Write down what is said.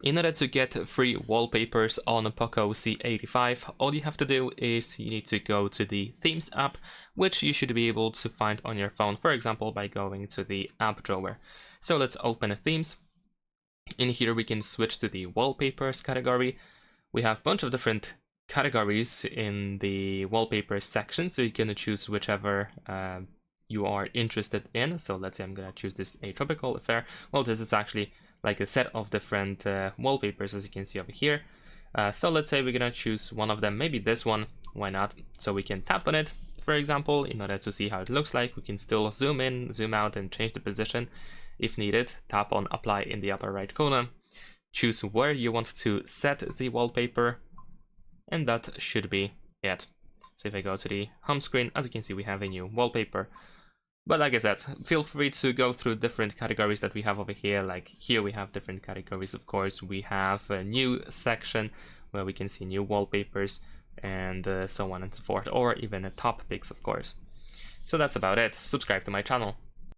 In order to get free wallpapers on a POCO C85, all you have to do is you need to go to the Themes app, which you should be able to find on your phone, for example, by going to the app drawer. So let's open Themes. In here we can switch to the Wallpapers category. We have a bunch of different categories in the Wallpapers section, so you can choose whichever you are interested in. So let's say I'm gonna choose this A tropical affair. Well, this is actually like a set of different wallpapers, as you can see over here. So let's say we're gonna choose one of them, maybe this one, why not? So we can tap on it, for example, in order to see how it looks like. We can still zoom in, zoom out, and change the position if needed. Tap on apply in the upper right corner, choose where you want to set the wallpaper, and that should be it. So if I go to the home screen, as you can see, we have a new wallpaper. But like I said, feel free to go through different categories that we have over here. Like here we have different categories, of course. We have a new section where we can see new wallpapers and so on and so forth, or even top picks, of course. So that's about it. Subscribe to my channel.